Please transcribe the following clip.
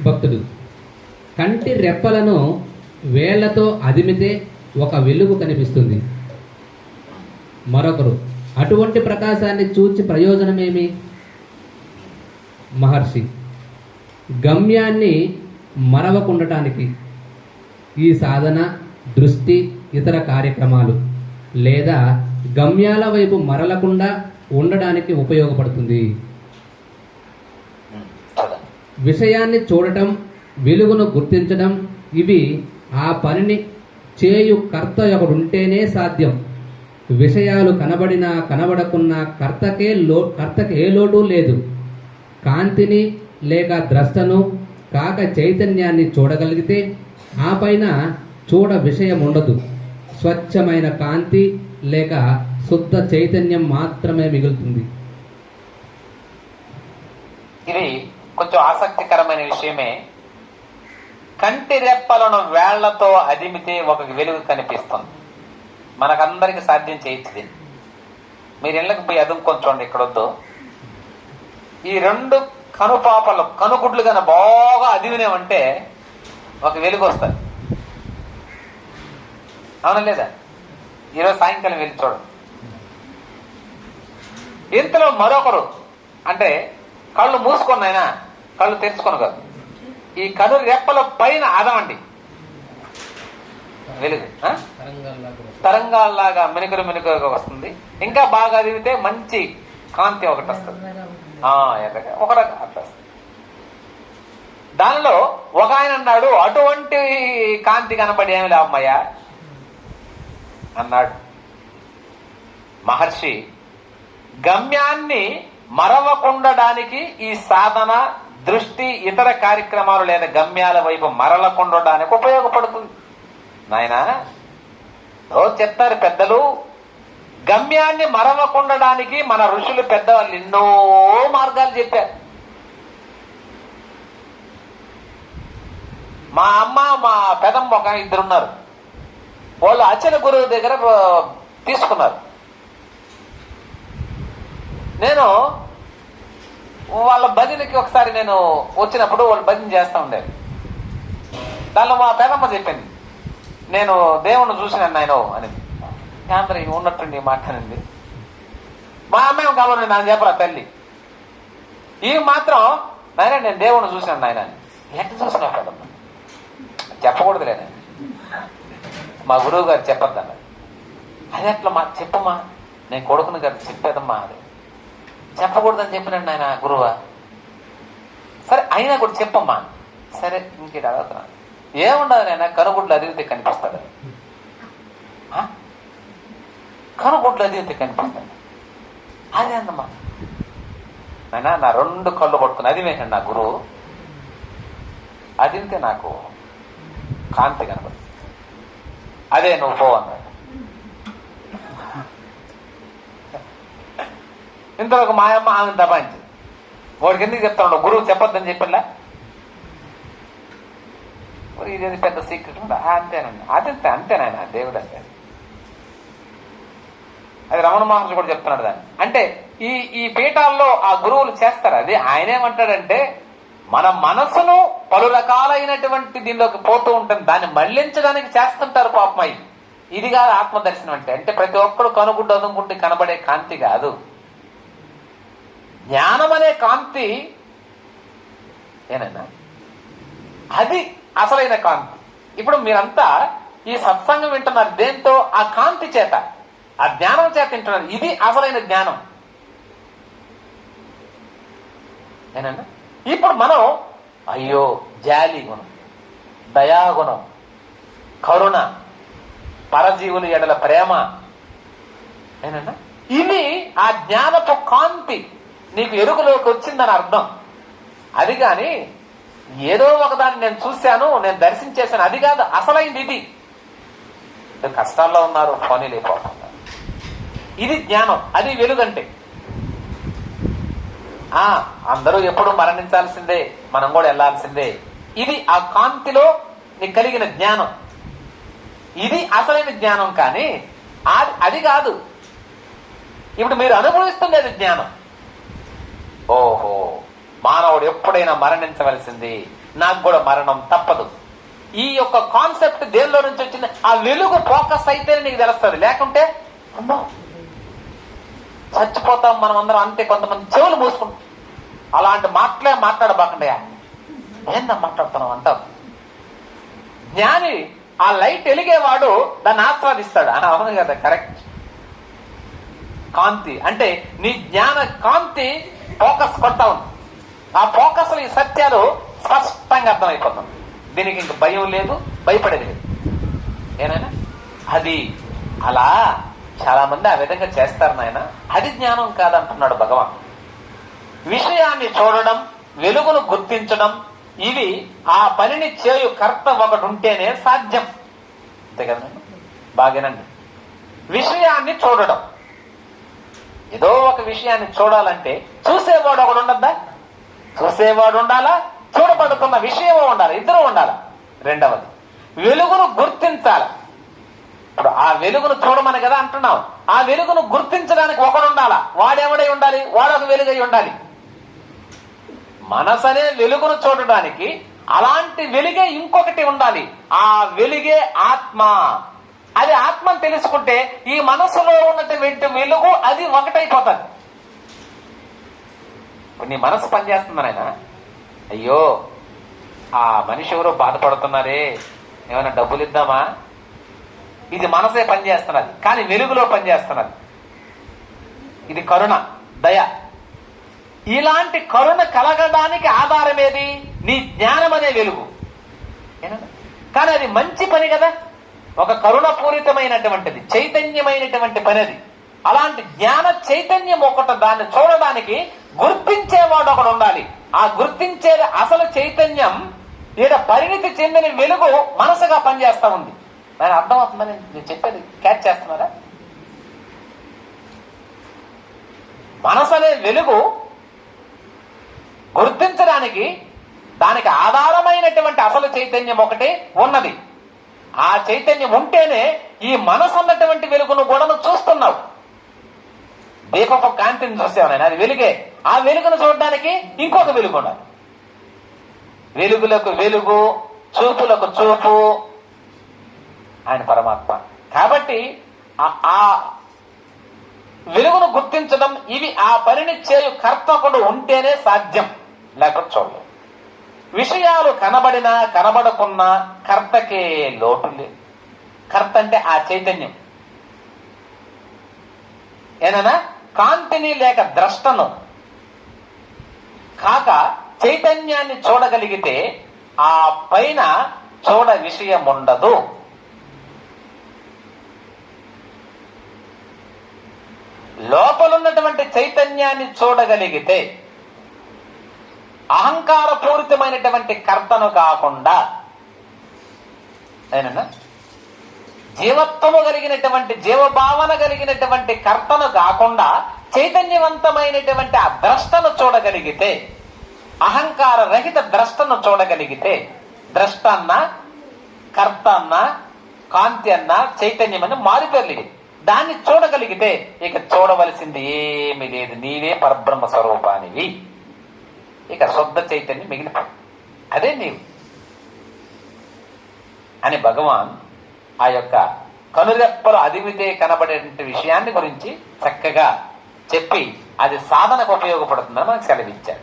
భక్తుడు కంటి రెప్పలను వేళ్లతో అదిమితే ఒక వెలుగు కనిపిస్తుంది. మరొకరు అటువంటి ప్రకాశాన్ని చూచి ప్రయోజనమేమి? మహర్షి గమ్యాన్ని మరవకుండటానికి ఈ సాధన, దృష్టి, ఇతర కార్యక్రమాలు లేదా గమ్యాల వైపు మరలకుండా ఉండడానికి ఉపయోగపడుతుంది. విషయాన్ని చూడటం, వెలుగును గుర్తించడం ఇవి ఆ పనిని చేయు కర్త ఒకడుంటేనే సాధ్యం. విషయాలు కనబడినా కనబడకున్నా కర్తకే ఏ లోటు లేదు. కాంతిని లేక ద్రష్టను కాక చైతన్యాన్ని చూడగలిగితే ఆ పైన చూడ విషయం ఉండదు. స్వచ్ఛమైన కాంతి లేక శుద్ధ చైతన్యం మాత్రమే మిగులుతుంది. ఇది కొంచెం ఆసక్తికరమైన విషయమే. కంటి రెప్పలను వేళ్లతో అదిమితే ఒక వెలుగు కనిపిస్తుంది. మనకందరికి సాధ్యం చేయొచ్చుది. మీరు ఇళ్ళకి పోయి అదుముకొని చూడండి, ఇక్కడ వద్దు. ఈ రెండు కనుపాపలు కనుగుడ్లు కన్నా బాగా అదిమినేమంటే ఒక వెలుగు వస్తుంది. అవునా లేదా? ఈరోజు సాయంకాలం వెళ్ళి చూడండి. ఇంతలో మరొకరు అంటే కళ్ళు మూసుకున్నాయినా కళ్ళు తెరుచుకొని కాదు, ఈ కను రెప్పల పైన అదమండి వెలుగు తరంగాల్లాగా మినుకరుగా వస్తుంది. ఇంకా బాగా అదిగితే మంచి కాంతి ఒకటి వస్తుంది. ఒక రకం అట్లా వస్తుంది. దానిలో ఒక ఆయన అన్నాడు, అటువంటి కాంతి కనపడి ఏమి లాభమయ్యా అన్నాడు. మహర్షి గమ్యాన్ని మరవకుండడానికి ఈ సాధన, దృష్టి, ఇతర కార్యక్రమాలు లేదా గమ్యాల వైపు మరలకుండడానికి ఉపయోగపడుతుంది. నాయనా రోజు చెప్తారు పెద్దలు, గమ్యాన్ని మరవకుండడానికి మన ఋషులు పెద్దవాళ్ళు ఎన్నో మార్గాలు చెప్పారు. మా అమ్మ మా పెదమ్మ ఒక ఇద్దరున్నారు. వాళ్ళు అచల గురువు దగ్గర తీసుకున్నారు. నేను వాళ్ళ భజనకి ఒకసారి నేను వచ్చినప్పుడు వాళ్ళు భజన చేస్తూ ఉండేది. దానిలో మా పెదమ్మ చెప్పింది, నేను దేవుణ్ణి చూసినాను నాయన అనేది. అందరూ ఉన్నట్టుండి మాట్లాడింది. మా అమ్మాయి కావాలి నాకు చెప్పరా తల్లి. ఇవి మాత్రం నాయన నేను దేవుణ్ణి చూసినాను నాయన. ఎట్లా చూసినావు పెదమ్మ? చెప్పకూడదులేనా, మా గురువు గారు చెప్పొద్దన్న. అది ఎట్లా మా చెప్పమ్మా, నేను కొడుకుని గారు చెప్పేదమ్మా. అది చెప్పకూడదని చెప్పినాడు ఆయన గురువా. సరే అయినా కూడా చెప్పమ్మా. సరే ఇంకేటి అడుగుతున్నా, ఏముండదు నాయన, కనుగుడ్లు అదిగితే కనిపిస్తాడు. కనుగుడ్లు అదిగితే కనిపిస్తాడు. అదే అందమ్మా నాయన, నా రెండు కళ్ళు పడుతున్నా అది వేసండి నా గురువు. అదిగితే నాకు కాంతి కనబడుతుంది. అదే నువ్వు పో అన్నాడు. ఇంతలోకి మా అమ్మ ఆమె దబాయించి, వాడికి ఎందుకు చెప్తా ఉండవు, గురువు చెప్పొద్దని చెప్పిలా. ఇదేది పెద్ద సీక్రెట్ ఉందా? అంతేనండి. అదంతే, అంతేనాయన దేవుడు అంతే. అది రమణ మహర్షి కూడా చెప్తున్నాడు దాన్ని. అంటే ఈ పీఠాల్లో ఆ గురువులు చేస్తారు. అది ఆయనేమంటాడంటే, మన మనసును పలు రకాలైనటువంటి దీనిలోకి పోతూ ఉంటుంది, దాన్ని మళ్లించడానికి చేస్తుంటారు పాపమై. ఇది కాదు ఆత్మదర్శనం అంటే. అంటే ప్రతి ఒక్కడు కనుగుడ్డు అదుముకుంటే కనబడే కాంతి కాదు. జ్ఞానం అనే కాంతి ఏనన్నా, అది అసలైన కాంతి. ఇప్పుడు మీరంతా ఈ సత్సంగం వింటున్నారు దేంతో? ఆ కాంతి చేత, ఆ జ్ఞానం చేత వింటున్నారు. ఇది అసలైన జ్ఞానం ఏనన్నా. ఇప్పుడు మనం అయ్యో జాలి గుణం, దయాగుణం, కరుణ, పరజీవుల ఎడల ప్రేమ ఏనన్నా, ఇవి ఆ జ్ఞానపు కాంతి నీకు ఎరుకలోకి వచ్చిందని అర్థం. అది కాని ఏదో ఒకదాన్ని నేను చూశాను, నేను దర్శించేశాను, అది కాదు అసలైంది. ఇది కష్టాల్లో ఉన్నారు, పని లేకపోతున్నారు. ఇది జ్ఞానం, అది వెలుగంటే. అందరూ ఎప్పుడు మరణించాల్సిందే, మనం కూడా వెళ్లాల్సిందే. ఇది ఆ కాంతిలో నీకు కలిగిన జ్ఞానం. ఇది అసలైన జ్ఞానం. కానీ అది కాదు ఇప్పుడు మీరు అనుభవిస్తుండేది జ్ఞానం. ఓహో, మానవుడు ఎప్పుడైనా మరణించవలసింది, నాకు కూడా మరణం తప్పదు. ఈ యొక్క కాన్సెప్ట్ దేనిలో నుంచి వచ్చింది? ఆ వెలుగు ఫోకస్ అయితే నీకు తెలుస్తుంది. లేకుంటే అమ్మో చచ్చిపోతాం మనం అందరం అంటే కొంతమంది చెవులు మూసుకుంటాం. అలాంటి మాటలే మాట్లాడబాకండి. ఏందా మాట్లాడుతున్నాం అంటారు. జ్ఞాని ఆ లైట్ వెలిగేవాడు దాన్ని ఆస్వాదిస్తాడు. అవును కదా, కరెక్ట్. కాంతి అంటే నీ జ్ఞాన కాంతి ఫోకస్ కొడతా ఉంది. ఆ ఫోకస్ ఈ సత్యాలు స్పష్టంగా అర్థమైపోతాం. దీనికి ఇంక భయం లేదు, భయపడేది లేదు. ఏనాయన అది అలా చాలా మంది ఆ విధంగా చేస్తారు నాయన. అది జ్ఞానం కాదంటున్నాడు భగవాన్. విషయాన్ని చూడడం, వెలుగును గుర్తించడం, ఇవి ఆ పనిని చేయు కర్త ఒకటి ఉంటేనే సాధ్యం. అంతే కదండి, బాగేనండి. విషయాన్ని చూడడం, ఏదో ఒక విషయాన్ని చూడాలంటే చూసేవాడు ఒకడు ఉండద్దా? చూసేవాడు ఉండాలా, చూడబడుతున్న విషయమో ఉండాలి, ఇద్దరు ఉండాలి. రెండవది వెలుగును గుర్తించాలి. ఇప్పుడు ఆ వెలుగును చూడమని కదా అంటున్నాం. ఆ వెలుగును గుర్తించడానికి ఒకడు ఉండాలా. వాడెవడై ఉండాలి? వాడు ఒక వెలుగై ఉండాలి. మనసు అనే వెలుగును చూడడానికి అలాంటి వెలుగే ఇంకొకటి ఉండాలి. ఆ వెలుగే ఆత్మ. అది ఆత్మను తెలుసుకుంటే ఈ మనసులో ఉన్నటువంటి వెలుగు అది ఒకటైపోతుంది. నీ మనసు పనిచేస్తుంది నాయన. అయ్యో ఆ మనిషి ఎవరో బాధపడుతున్నారే, ఏమైనా డబ్బులు ఇద్దామా? ఇది మనసే పనిచేస్తున్నది, కానీ వెలుగులో పనిచేస్తున్నది. ఇది కరుణ, దయ. ఇలాంటి కరుణ కలగడానికి ఆధారం ఏది? నీ జ్ఞానం అనే వెలుగు. కానీ అది మంచి పని కదా, ఒక కరుణపూరితమైనటువంటిది, చైతన్యమైనటువంటి పని అది. అలాంటి జ్ఞాన చైతన్యం ఒకటి, దాన్ని చూడడానికి గుర్తించేవాడు ఒకడు ఉండాలి. ఆ గుర్తించేది అసలు చైతన్యం ఈడ పరిణితి చెందిన వెలుగు మనసుగా పనిచేస్తా ఉంది. దాని అర్థమవుతుందని నేను చెప్పేది క్యాచ్ చేస్తున్నారా? మనసు అనే వెలుగు గుర్తించడానికి దానికి ఆధారమైనటువంటి అసలు చైతన్యం ఒకటి ఉన్నది. ఆ చైతన్యం ఉంటేనే ఈ మనసు ఉన్నటువంటి వెలుగును కూడా నువ్వు చూస్తున్నావు. దీపపు కాంతిని చూసావు నేను, అది వెలుగే. ఆ వెలుగును చూడడానికి ఇంకొక వెలుగు ఉండాలి. వెలుగులకు వెలుగు, చూపులకు చూపు, ఆయన పరమాత్మ. కాబట్టి ఆ వెలుగును గుర్తించడం, ఇవి ఆ పనిని చేయు కర్తకుడు ఉంటేనే సాధ్యం, లేకపోతే చూడలేదు. విషయాలు కనబడినా కనబడకున్నా కర్తకే లోటు లేదు. కర్త అంటే ఆ చైతన్యం. ఏనన్నా కాంతిని లేక ద్రష్టను కాక చైతన్యాన్ని చూడగలిగితే ఆ పైన చూడ విషయం ఉండదు. లోపలున్నటువంటి చైతన్యాన్ని చూడగలిగితే అహంకార పూరితమైనటువంటి కర్తను కాకుండా, ఏనన్నా జీవత్వము కలిగినటువంటి, జీవభావన కలిగినటువంటి కర్తను కాకుండా చైతన్యవంతమైనటువంటి ఆ ద్రష్టను చూడగలిగితే, అహంకార రహిత ద్రష్టను చూడగలిగితే, ద్రష్ట అన్న, కర్త అన్న, కాంతి అన్న, చైతన్యం అన్న మారిపోయి దాన్ని చూడగలిగితే ఇక చూడవలసింది ఏమీ లేదు. నీవే పరబ్రహ్మ స్వరూపానివి. ఇక శుద్ధ చైతన్యం మిగిలిపో, అదే నీవు అని భగవాన్ ఆ యొక్క కనురెప్పలు అదిమితే కనబడే విషయాన్ని గురించి చక్కగా చెప్పి అది సాధనకు ఉపయోగపడుతుందని మనకు సెలవిచ్చారు.